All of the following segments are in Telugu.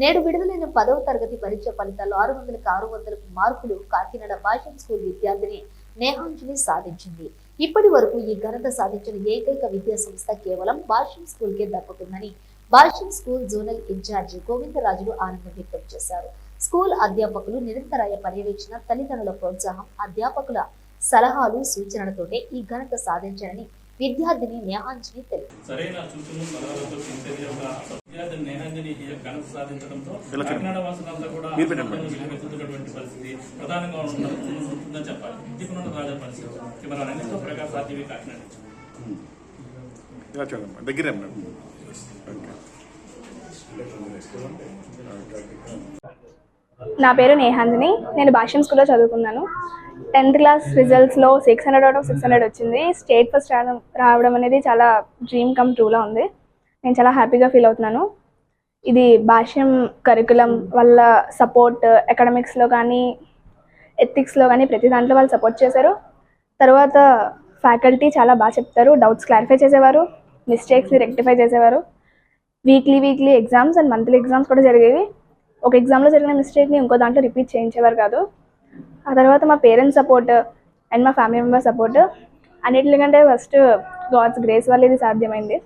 నేడు విడుదలైన 10వ తరగతి పరీక్ష ఫలితాల్లో 600 మార్కులు కాకినాడ భాష్యం స్కూల్ విద్యార్థిని నేహాంజలి సాధించింది. ఇప్పటి వరకు ఈ ఘనత సాధించిన ఏకైక విద్యా సంస్థ కేవలం భాష్యం స్కూల్ కే దక్కుతుందని భాష్యం స్కూల్ జోనల్ ఇన్ఛార్జి గోవిందరాజులు ఆనందం వ్యక్తం చేశారు. స్కూల్ అధ్యాపకులు నిరంతరాయ పర్యవేక్షణ, తల్లిదండ్రుల ప్రోత్సాహం, అధ్యాపకుల సలహాలు, సూచనలతోటే ఈ ఘనత సాధించారని విద్యార్థిని నేహాంజలి తెలిపారు. సరైన సూచనలు సలహాలతో విద్యార్థిని నేహాంజలి ఘనత సాధించడంతో కాకినాడ వాసులంతా కూడా వెతుకుతున్నటువంటి పరిస్థితి ప్రధానంగా ఉంటుందని చెప్పాలి. ఇంటికున్న తాజా పరిస్థితి కెమెరా ప్రకాశ్ RTV కాకినాడ. నా పేరు నేహాంజని. నేను భాష్యం స్కూల్లో చదువుకున్నాను. 10th క్లాస్ రిజల్ట్స్లో 600 out of 600 వచ్చింది. స్టేట్ ఫస్ట్ రావడం అనేది చాలా డ్రీమ్ కమ్ ట్రూలా ఉంది. నేను చాలా హ్యాపీగా ఫీల్ అవుతున్నాను. ఇది భాష్యం కరికులం వాళ్ళ సపోర్ట్, అకాడమిక్స్లో కానీ ఎథిక్స్లో కానీ ప్రతి దాంట్లో వాళ్ళు సపోర్ట్ చేశారు. తర్వాత ఫ్యాకల్టీ చాలా బాగా చెప్తారు, డౌట్స్ క్లారిఫై చేసేవారు, మిస్టేక్స్ని రెక్టిఫై చేసేవారు. Weekly exams and monthly exams కూడా జరిగేవి. ఒక ఎగ్జామ్లో జరిగిన మిస్టేక్ని ఇంకో దాంట్లో రిపీట్ చేయించేవారు కాదు. ఆ తర్వాత మా పేరెంట్స్ సపోర్ట్ అండ్ మా ఫ్యామిలీ మెంబర్ సపోర్ట్, అన్నిటికంటే ఫస్ట్ గాడ్స్ గ్రేస్ వల్ల ఇది సాధ్యమైంది.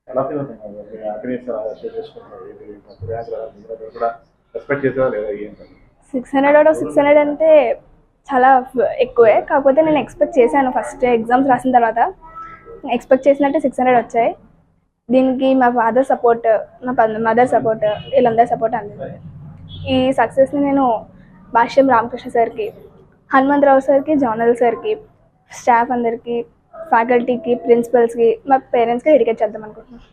600 out of 600 అంటే చాలా ఎక్కువే. కాకపోతే నేను ఎక్స్పెక్ట్ చేశాను. ఫస్ట్ ఎగ్జామ్స్ రాసిన తర్వాత ఎక్స్పెక్ట్ చేసినట్టే 600 వచ్చాయి. దీనికి మా ఫాదర్ సపోర్ట్, మా మదర్ సపోర్ట్, వీళ్ళందరి సపోర్ట్ అందింది. ఈ సక్సెస్ని నేను భాష్యం రామకృష్ణ సార్కి, హనుమంతరావు సార్కి, జోనల్ సార్కి, స్టాఫ్ అందరికీ, ఫ్యాకల్టీకి, ప్రిన్సిపల్స్కి, మా పేరెంట్స్కి డెడికేట్ చేద్దాం అనుకుంటున్నాను.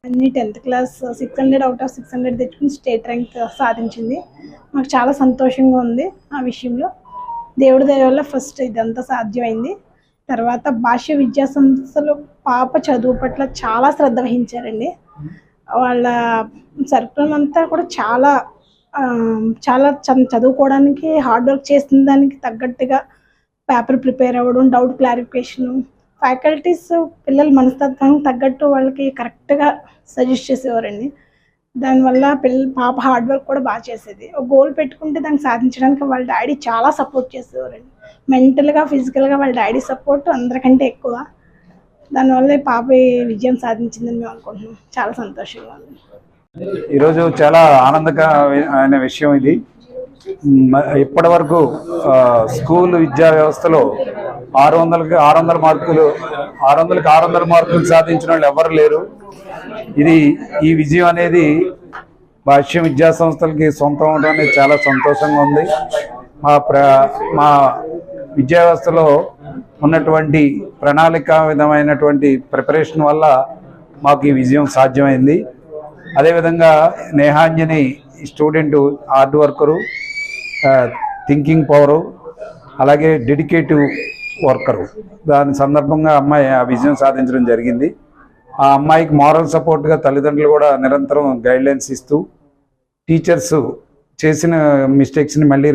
అన్ని 10th క్లాస్ 600 out of 600 తెచ్చుకుని స్టేట్ ర్యాంక్ సాధించింది. మాకు చాలా సంతోషంగా ఉంది. ఆ విషయంలో దేవుడి దయ వల్ల ఫస్ట్ ఇదంతా సాధ్యమైంది. తర్వాత భాష్య విద్యా సంస్థలు పాప చదువు పట్ల చాలా శ్రద్ధ వహించారండి. వాళ్ళ సర్కులం అంతా కూడా చాలా చదువుకోవడానికి హార్డ్ వర్క్ చేసిన దానికి తగ్గట్టుగా పేపర్ ప్రిపేర్ అవ్వడం, డౌట్ క్లారిఫికేషను, ఫ్యాకల్టీస్ పిల్లల మనస్తత్వానికి తగ్గట్టు వాళ్ళకి కరెక్ట్గా సజెస్ట్ చేసేవారండి. దానివల్ల పాప హార్డ్ వర్క్ కూడా బాగా చేసేది. ఒక గోల్ పెట్టుకుంటే దాన్ని సాధించడానికి వాళ్ళ డాడీ చాలా సపోర్ట్ చేసేవారండి. మెంటల్గా, ఫిజికల్గా వాళ్ళ డాడీ సపోర్ట్ అందరికంటే ఎక్కువ. దానివల్ల పాప విజయం సాధించిందని మేము అనుకుంటున్నాం. చాలా సంతోషంగా ఉంది. ఈరోజు చాలా ఆనందకరమైన విషయం ఇది. ఇప్పటి వరకు స్కూల్ విద్యా వ్యవస్థలో 600కి 600 మార్కులు సాధించిన వాళ్ళు ఎవరు లేరు. ఈ విజయం అనేది భాష్యం విద్యా సంస్థలకి సొంతం అవడం అనేది చాలా సంతోషంగా ఉంది. మా విద్యా వ్యవస్థలో ఉన్నటువంటి ప్రణాళిక విధమైనటువంటి ప్రిపరేషన్ వల్ల మాకు ఈ విజయం సాధ్యమైంది. అదేవిధంగా Nehanjani student hard worker, thinking power, అలాగే డెడికేటివ్ వర్కరు. దాని సందర్భంగా అమ్మాయి ఆ విజయం సాధించడం జరిగింది. ఆ అమ్మాయికి మారల్ సపోర్ట్గా తల్లిదండ్రులు కూడా నిరంతరం గైడ్లైన్స్ ఇస్తూ, టీచర్స్ చేసిన మిస్టేక్స్ని మళ్ళీ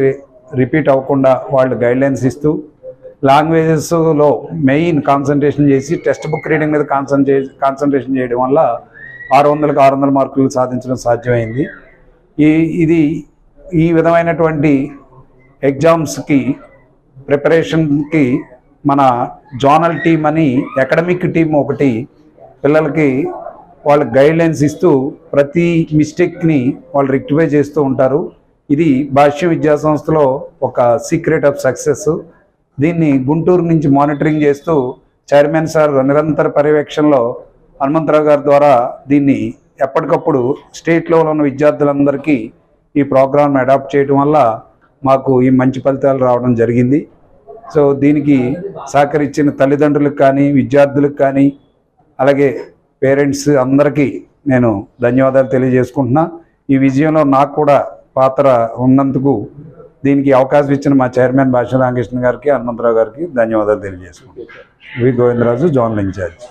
రిపీట్ అవ్వకుండా వాళ్ళు గైడ్లైన్స్ ఇస్తూ, లాంగ్వేజెస్లో మెయిన్ కాన్సన్ట్రేషన్ చేసి టెక్స్ట్ బుక్ రీడింగ్ మీద కాన్సన్ట్రేషన్ చేయడం వల్ల 600కి 600 మార్కులు సాధించడం సాధ్యమైంది. ఈ విధమైనటువంటి ఎగ్జామ్స్కి ప్రిపరేషన్కి మన జోనల్ టీమ్ అని అకాడమిక్ టీం ఒకటి పిల్లలకి వాళ్ళ గైడ్లైన్స్ ఇస్తూ ప్రతి మిస్టేక్ని వాళ్ళు రెక్టిఫై చేస్తూ ఉంటారు. ఇది భాష్య విద్యా సంస్థలో ఒక సీక్రెట్ ఆఫ్ సక్సెస్. దీన్ని గుంటూరు నుంచి మానిటరింగ్ చేస్తూ చైర్మన్ సార్ నిరంతర పర్యవేక్షణలో హనుమంతరావు గారి ద్వారా దీన్ని ఎప్పటికప్పుడు స్టేట్ లెవెల్ ఉన్న విద్యార్థులందరికీ ఈ ప్రోగ్రామ్ అడాప్ట్ చేయడం వల్ల మాకు ఈ మంచి ఫలితాలు రావడం జరిగింది. సో దీనికి సహకరించిన తల్లిదండ్రులకు కానీ, విద్యార్థులకు కానీ, అలాగే పేరెంట్స్ అందరికీ నేను ధన్యవాదాలు తెలియజేసుకుంటున్నా. ఈ విజయంలో నాకు కూడా పాత్ర ఉన్నందుకు దీనికి అవకాశం ఇచ్చిన మా చైర్మన్ భాష్యం రామకృష్ణ గారికి, హనుమంతరావు గారికి ధన్యవాదాలు తెలియజేసుకుంటున్నాను. వి గోవిందరాజు, జోనల్ ఇన్ఛార్జ్.